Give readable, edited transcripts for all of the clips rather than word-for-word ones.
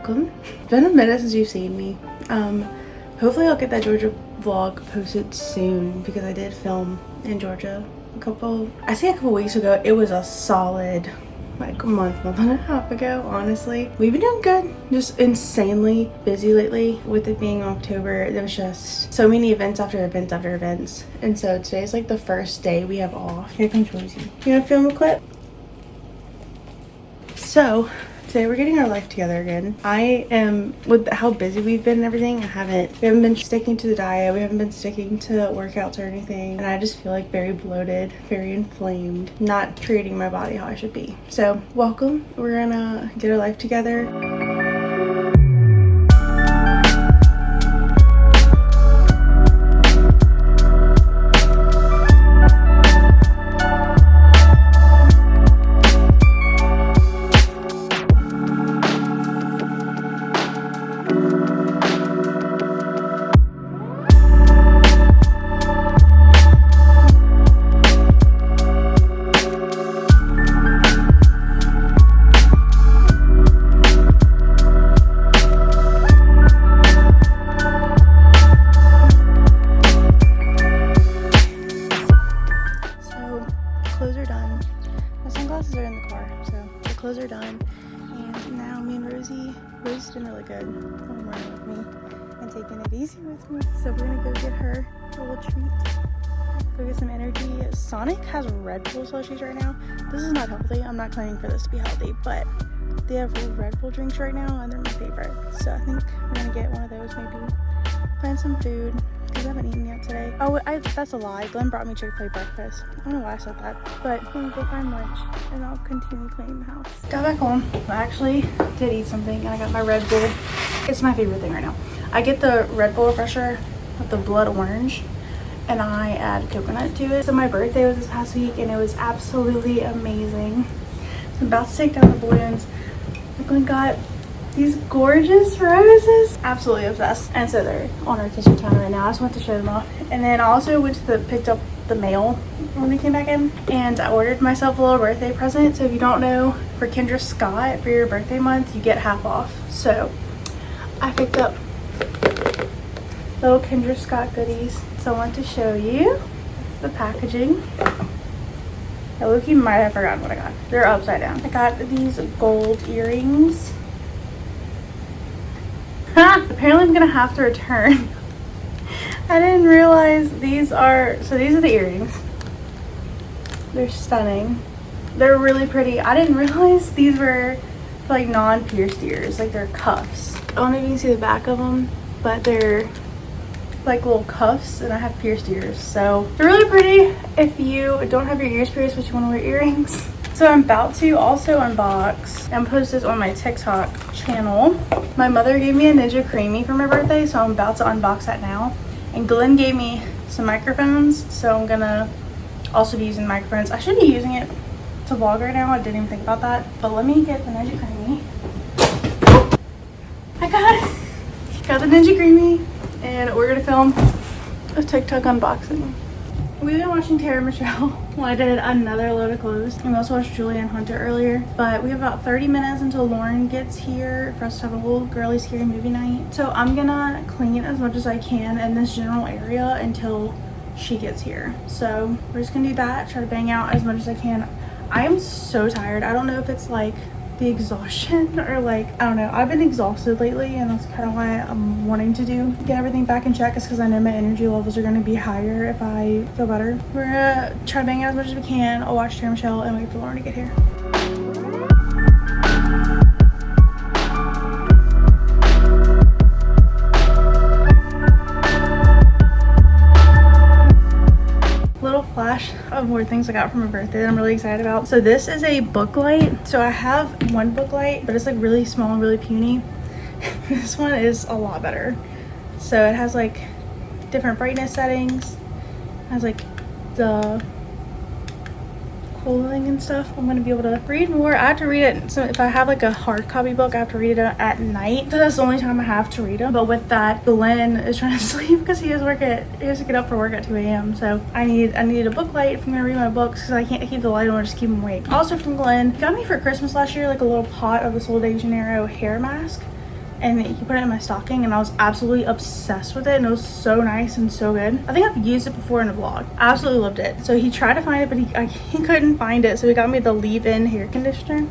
welcome. It's been a minute since you've seen me. Hopefully I'll get that Georgia vlog posted soon because I did film in Georgia a couple weeks ago. It was a solid like month and a half ago. Honestly, we've been doing good, just insanely busy lately. With it being October, there was just so many events after events after events, and so today's like the first day we have off. Here comes Rosie. You wanna film a clip? So today we're getting our life together again. I am, with how busy we've been and everything, we haven't been sticking to the diet. We haven't been sticking to workouts or anything. And I just feel like very bloated, very inflamed, not treating my body how I should be. So welcome. We're gonna get our life together. Clothes are done. My sunglasses are in the car, so the clothes are done. And now me and Rosie's been really good running with me and taking it easy with me. So we're gonna go get her a little treat. Go get some energy. Sonic has Red Bull slushies right now. This is not healthy. I'm not claiming for this to be healthy, but they have Red Bull drinks right now and they're my favorite. So I think we're gonna get one of those, maybe find some food. I haven't eaten yet today. Oh, that's a lie. Glenn brought me Chick-fil-A breakfast. I don't know why I said that, but I'm gonna go find lunch and I'll continue cleaning the house. Got back home. I actually did eat something and I got my Red Bull. It's my favorite thing right now. I get the Red Bull refresher with the blood orange and I add coconut to it. So my birthday was this past week and it was absolutely amazing. So I'm about to take down the balloons. Glenn got these gorgeous roses. Absolutely obsessed. And so they're on our kitchen counter right now. I just went to show them off. And then I also picked up the mail when we came back in. And I ordered myself a little birthday present. So if you don't know, for Kendra Scott, for your birthday month, you get half off. So I picked up little Kendra Scott goodies. So I want to show you. It's the packaging. I look, you might have forgotten what I got. They're upside down. I got these gold earrings. Apparently I'm gonna have to return. I didn't realize these are the earrings. They're stunning. They're really pretty. I didn't realize these were like non-pierced ears, like they're cuffs. I don't know if you can see the back of them, but they're like little cuffs and I have pierced ears. So they're really pretty if you don't have your ears pierced but you want to wear earrings. So I'm about to also unbox and post this on my TikTok channel. My mother gave me a Ninja Creamy for my birthday, so I'm about to unbox that now. And Glenn gave me some microphones, so I'm gonna also be using microphones. I should be using it to vlog right now. I didn't even think about that. But let me get the Ninja Creamy. I got it. Got the Ninja Creamy, and we're gonna film a TikTok unboxing. We've been watching Tara Michelle. Well, I did another load of clothes. We also watched Julia and Hunter earlier, but we have about 30 minutes until Lauren gets here for us to have a little girly scary movie night. So I'm gonna clean as much as I can in this general area until she gets here. So we're just gonna do that, try to bang out as much as I can. I am so tired. I don't know if it's like the exhaustion or like, I don't know. I've been exhausted lately and that's kind of why I'm wanting to get everything back in check, is because I know my energy levels are going to be higher if I feel better. We're gonna try to bang out as much as we can. I'll watch Tara Michelle and wait for Lauren to get here. Flash of more things I got for my birthday that I'm really excited about. So this is a book light. So I have one book light, but it's like really small and really puny. This one is a lot better. So it has like different brightness settings. It has like the clothing and stuff. I'm gonna be able to read more. I have to read it, so if I have like a hard copy book, I have to read it at night. So that's the only time I have to read them. But with that, Glenn is trying to sleep because he has to get up for work at 2 a.m. So I need a book light if I'm gonna read my books, because I can't keep the light on or just keep him awake. Also from Glenn, he got me for Christmas last year like a little pot of the Sol de Janeiro hair mask. and he put it in my stocking, and I was absolutely obsessed with it, and it was so nice and so good. I think I've used it before in a vlog. I absolutely loved it. So he tried to find it, but he couldn't find it, so he got me the leave-in hair conditioner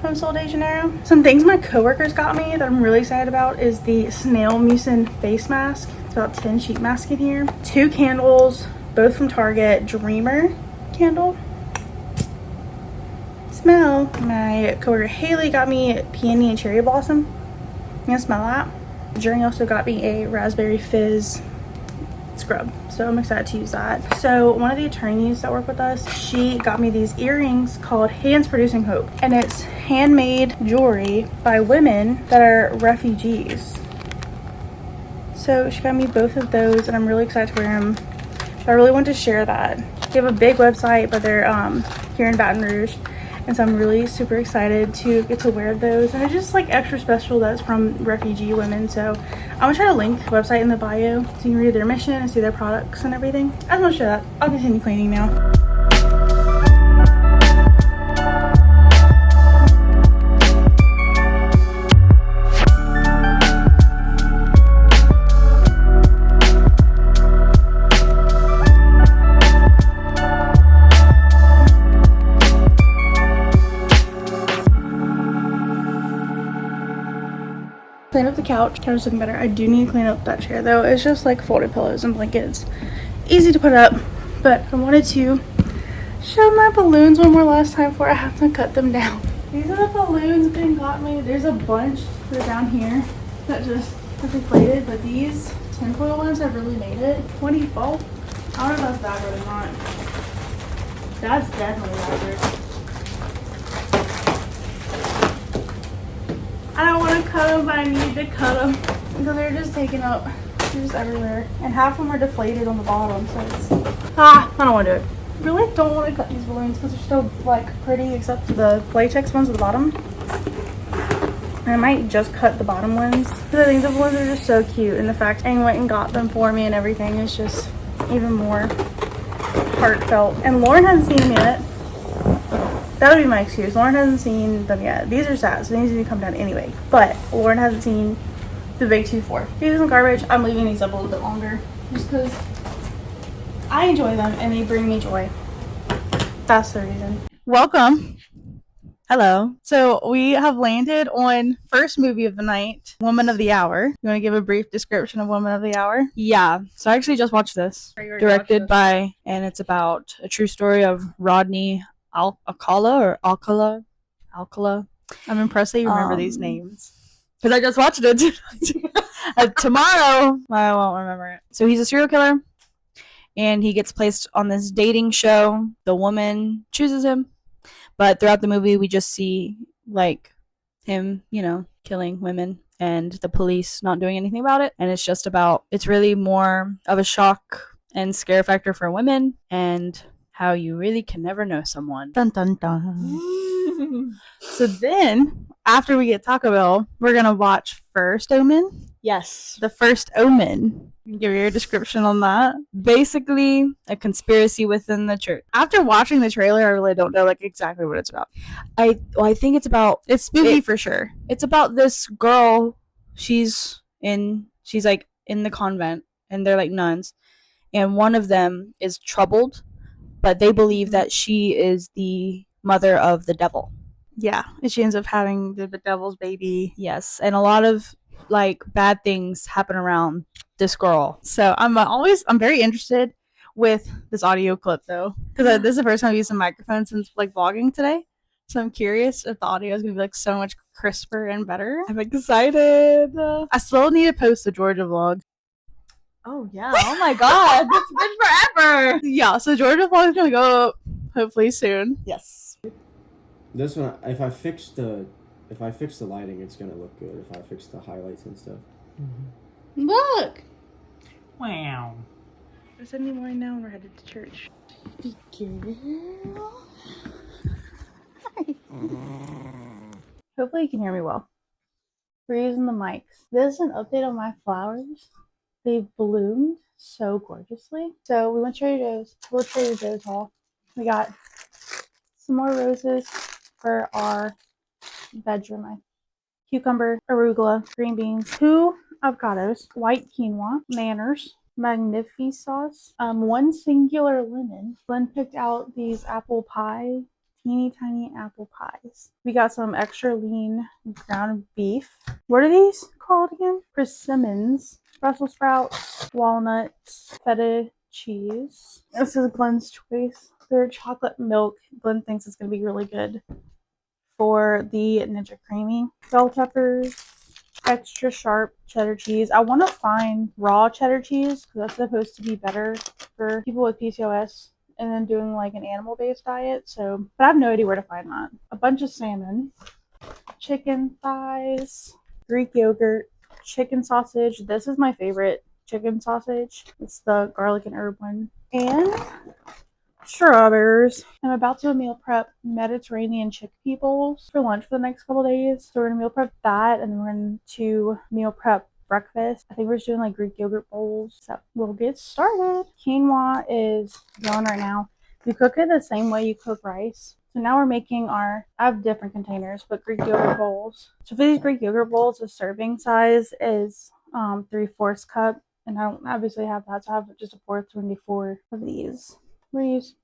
from Sol de Janeiro. Some things my coworkers got me that I'm really excited about is the Snail Mucin face mask. It's about 10 sheet mask in here. 2 candles, both from Target. Dreamer candle. Smell. My coworker Haley got me peony and cherry blossom. You gonna smell that? Journey also got me a raspberry fizz scrub, so I'm excited to use that. So one of the attorneys that work with us, she got me these earrings called Hands Producing Hope, and it's handmade jewelry by women that are refugees. So she got me both of those, and I'm really excited to wear them. I really want to share that. They have a big website, but they're here in Baton Rouge, and so I'm really super excited to get to wear those. And it's just like extra special that it's from refugee women. So I'm gonna try to link the website in the bio so you can read their mission and see their products and everything. I just want to show that. I'll continue cleaning now. Clean up the couch. Couch is looking better. I do need to clean up that chair though. It's just like folded pillows and blankets. Easy to put up, but I wanted to show my balloons one more last time before I have to cut them down. These are the balloons Ben got me. There's a bunch that are down here that just have deflated, but these tinfoil ones have really made it. 20 bulb. I don't know if that's backward or not. That's definitely backward. I don't want to cut them, but I need to cut them because they're just taking up. They're just everywhere. And half of them are deflated on the bottom, so it's... I don't want to do it. Really don't want to cut these balloons because they're still like pretty except for the latex ones at the bottom. And I might just cut the bottom ones because I think the balloons are just so cute. And the fact Aang went and got them for me and everything is just even more heartfelt. And Lauren hasn't seen them yet. That would be my excuse. Lauren hasn't seen them yet. These are sad, so these need to come down anyway. But Lauren hasn't seen the big 2-4. These are some garbage. I'm leaving these up a little bit longer just because I enjoy them and they bring me joy. That's the reason. Welcome. Hello. So we have landed on first movie of the night, Woman of the Hour. You want to give a brief description of Woman of the Hour? Yeah. So I actually just watched this. Directed by, and it's about a true story of Rodney Alcala. I'm impressed that you remember these names. Because I just watched it. Tomorrow, I won't remember it. So he's a serial killer, and he gets placed on this dating show. The woman chooses him, but throughout the movie, we just see like him, killing women, and the police not doing anything about it. And it's really more of a shock and scare factor for women, and how you really can never know someone. Dun dun dun. So then, after we get Taco Bell, we're gonna watch First Omen. Yes. The First Omen. Give your description on that. Basically, a conspiracy within the church. After watching the trailer, I really don't know like exactly what it's about. I think it's spooky for sure. It's about this girl. She's like in the convent, and they're like nuns, and one of them is troubled, but they believe that she is the mother of the devil. Yeah, and she ends up having the devil's baby. Yes, and a lot of like bad things happen around this girl. So I'm very interested with this audio clip though, because this is the first time I've used a microphone since like vlogging today. So I'm curious if the audio is gonna be like so much crisper and better. I'm excited. I still need to post the Georgia vlog. Oh yeah! Oh my god, that's been forever. Yeah, so Georgia vlog is gonna go up hopefully soon. Yes. This one, if I fix the lighting, it's gonna look good. If I fix the highlights and stuff. Mm-hmm. Look. Wow. It's Sunday morning now, and we're headed to church. Big girl. Hi. Hopefully you can hear me well. We're using the mics. This is an update on my flowers. They've bloomed so gorgeously. So we went to Trader Joe's haul. We got some more roses for our bedroom. cucumber, arugula, green beans, 2 avocados, white quinoa, manners, magnifique-sauce, 1 singular lemon. Glenn picked out these apple pie, teeny tiny apple pies. We got some extra lean ground beef. What are these called again? Persimmons, Brussels sprouts, walnuts, feta cheese. This is Glenn's choice. Their chocolate milk. Glenn thinks it's going to be really good for the Ninja Creamy. Bell peppers, extra sharp cheddar cheese. I want to find raw cheddar cheese because that's supposed to be better for people with PCOS and then doing like an animal-based diet. So, but I have no idea where to find that. A bunch of salmon, chicken thighs, Greek yogurt, chicken sausage. This is my favorite chicken sausage. It's the garlic and herb one. And strawberries. I'm about to meal prep Mediterranean chickpea bowls for lunch for the next couple days. So we're gonna meal prep that, and then we're going to meal prep breakfast. I think we're just doing like Greek yogurt bowls. So we'll get started. Quinoa is going right now. You cook it the same way you cook rice. So now we're making I have different containers, but Greek yogurt bowls. So for these Greek yogurt bowls, the serving size is 3/4 cup. And I don't obviously have that, so I have just a 424 of these. We use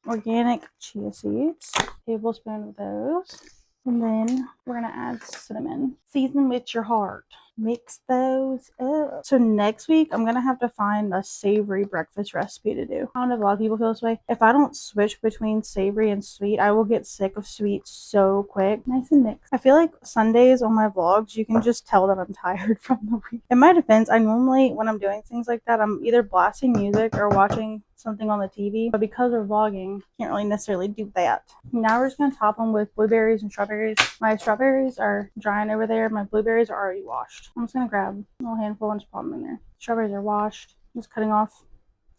organic chia seeds, tablespoon of those, and then we're gonna add cinnamon. Season with your heart. Mix those up. So next week I'm gonna have to find a savory breakfast recipe to do. I don't know if a lot of people feel this way. If I don't switch between savory and sweet, I will get sick of sweet so quick. Nice and mixed. I feel like Sundays on my vlogs, you can just tell that I'm tired from the week. In my defense, I normally, when I'm doing things like that, I'm either blasting music or watching something on the TV, but because we're vlogging, can't really necessarily do that. Now we're just gonna top them with blueberries and strawberries. My strawberries are drying over there. My blueberries are already washed. I'm just gonna grab a little handful and just pop them in there. Strawberries are washed. Just cutting off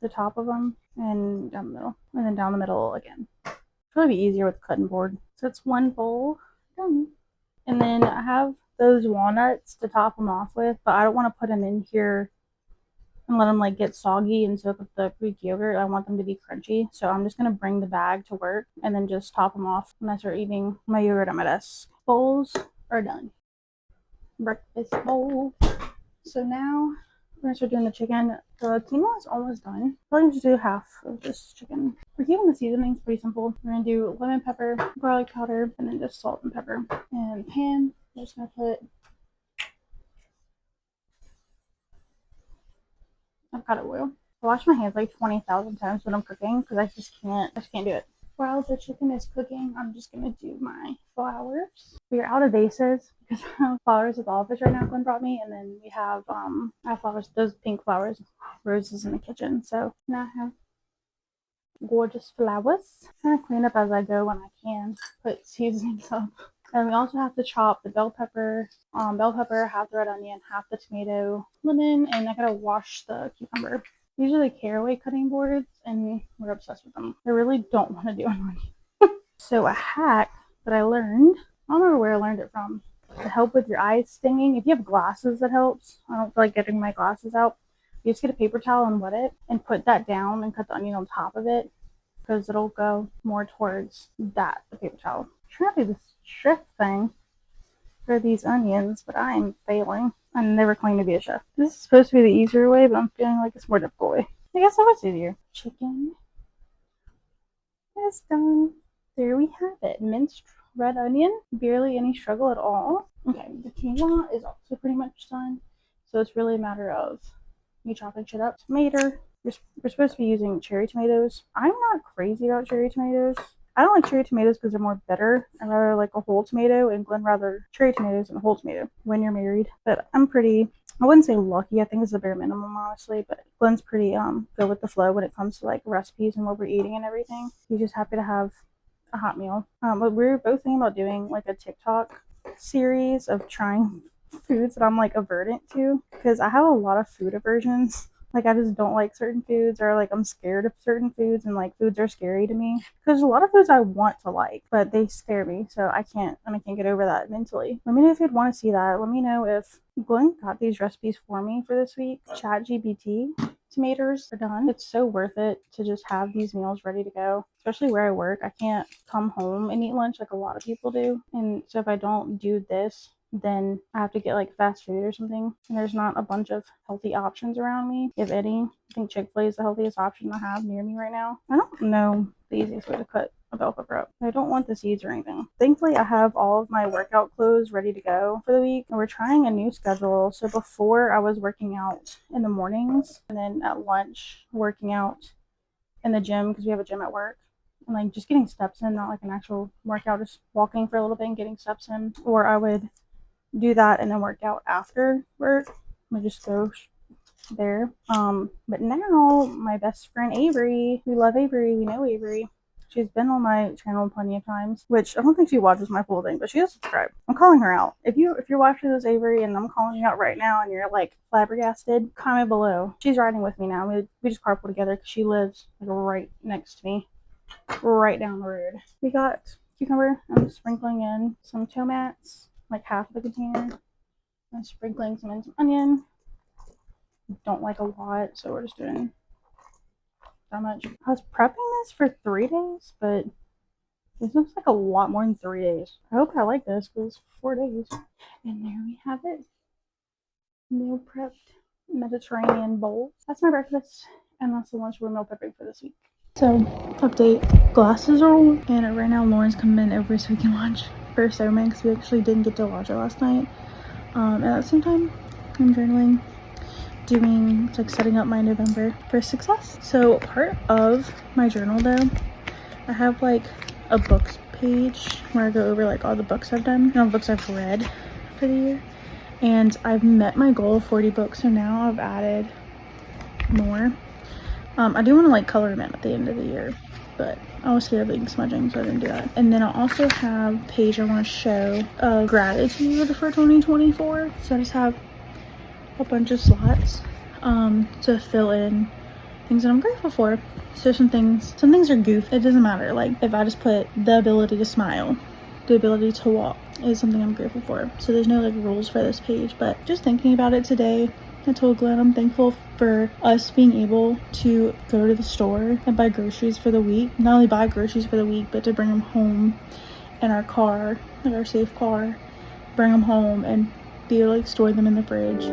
the top of them and down the middle, and then down the middle again. It'll probably be easier with a cutting board. So it's one bowl done. And then I have those walnuts to top them off with, but I don't want to put them in here and let them like get soggy and soak up the Greek yogurt. I want them to be crunchy. So I'm just going to bring the bag to work and then just top them off when I start eating my yogurt at my desk. Bowls are done. Breakfast bowl. So now we're going to start doing the chicken. The quinoa is almost done. I'm going to do half of this chicken. For keeping the seasonings pretty simple, we're going to do lemon pepper, garlic powder, and then just salt and pepper. And pan, we're just going to put avocado oil. I wash my hands like 20,000 times when I'm cooking because I just can't do it. While the chicken is cooking, I'm just gonna do my flowers. We're out of vases because I have flowers at the office right now. Glenn brought me, and then we have I have flowers, those pink flowers, roses in the kitchen. So now I have gorgeous flowers. Kind of clean up as I go when I can. Put seasonings up. And we also have to chop the bell pepper, half the red onion, half the tomato, lemon, and I gotta wash the cucumber. These are the caraway cutting boards, and we're obsessed with them. I really don't want to do them. So a hack that I learned, I don't remember where I learned it from, to help with your eyes stinging. If you have glasses, that helps. I don't feel like getting my glasses out. You just get a paper towel and wet it, and put that down and cut the onion on top of it, because it'll go more towards the paper towel. I'm trying to do this shift thing for these onions, but I am failing. I never claimed to be a chef. This is supposed to be the easier way, but I'm feeling like it's more difficult way. I guess that was easier. Chicken is done. There we have it. Minced red onion. Barely any struggle at all. Okay, the quinoa is also pretty much done. So it's really a matter of me chopping shit up. Tomato. We're supposed to be using cherry tomatoes. I'm not crazy about cherry tomatoes. I don't like cherry tomatoes because they're more bitter. I rather like a whole tomato, and Glenn rather cherry tomatoes than a whole tomato when you're married. But I'm pretty, I wouldn't say lucky. I think it's the bare minimum, honestly. But Glenn's pretty go with the flow when it comes to like recipes and what we're eating and everything. He's just happy to have a hot meal. But we're both thinking about doing like a TikTok series of trying foods that I'm like averted to, because I have a lot of food aversions. Like, I just don't like certain foods, or like I'm scared of certain foods, and like foods are scary to me. Because a lot of foods I want to like, but they scare me, so I can't get over that mentally. Let me know if you'd want to see that. Let me know if Glenn got these recipes for me for this week. Chatt GBT. Tomatoes are done. It's so worth it to just have these meals ready to go, especially where I work. I can't come home and eat lunch like a lot of people do, and so if I don't do this then I have to get like fast food or something. And there's not a bunch of healthy options around me, if any. I think Chick-fil-A is the healthiest option I have near me right now. I don't know the easiest way to cut a bell pepper up. I don't want the seeds or anything. Thankfully, I have all of my workout clothes ready to go for the week. And we're trying a new schedule. So before I was working out in the mornings and then at lunch working out in the gym because we have a gym at work. And like just getting steps in, not like an actual workout, just walking for a little bit and getting steps in. Or I would do that and then work out after work. I just go there. But now my best friend Avery, we love Avery, we know Avery. She's been on my channel plenty of times, which I don't think she watches my full thing, but she does subscribe. I'm calling her out. If you're watching this, Avery, and I'm calling you out right now, and you're like flabbergasted, comment below. She's riding with me now. We just carpool together because she lives like right next to me, right down the road. We got cucumber. I'm sprinkling in some tomatoes, like half of the container. I'm sprinkling some in some onion. Don't like a lot, so we're just doing that much. I was prepping this for 3 days, but this looks like a lot more than 3 days. I hope I like this because it's 4 days. And there we have it. Meal prepped Mediterranean bowls. That's my breakfast, and that's the lunch we're meal prepping for this week. So, update, glasses are on, and right now Lauren's coming in over so we can watch First Omen because we actually didn't get to watch it last night. And at the same time, I'm journaling, doing like setting up my November for success. So part of my journal though, I have like a books page where I go over like all the books I've done and all the books I've read for the year. And I've met my goal of 40 books, so now I've added more. I do want to like color them in at the end of the year, but I was scared of ink smudging, so I didn't do that. And then I also have a page I want to show of gratitude for 2024. So I just have a bunch of slots to fill in things that I'm grateful for. So some things are goof. It doesn't matter. Like if I just put the ability to smile, the ability to walk is something I'm grateful for. So there's no like rules for this page, but just thinking about it today, I told Glenn I'm thankful for us being able to go to the store and buy groceries for the week. Not only buy groceries for the week, but to bring them home in our car, like our safe car, bring them home and be able to like store them in the fridge.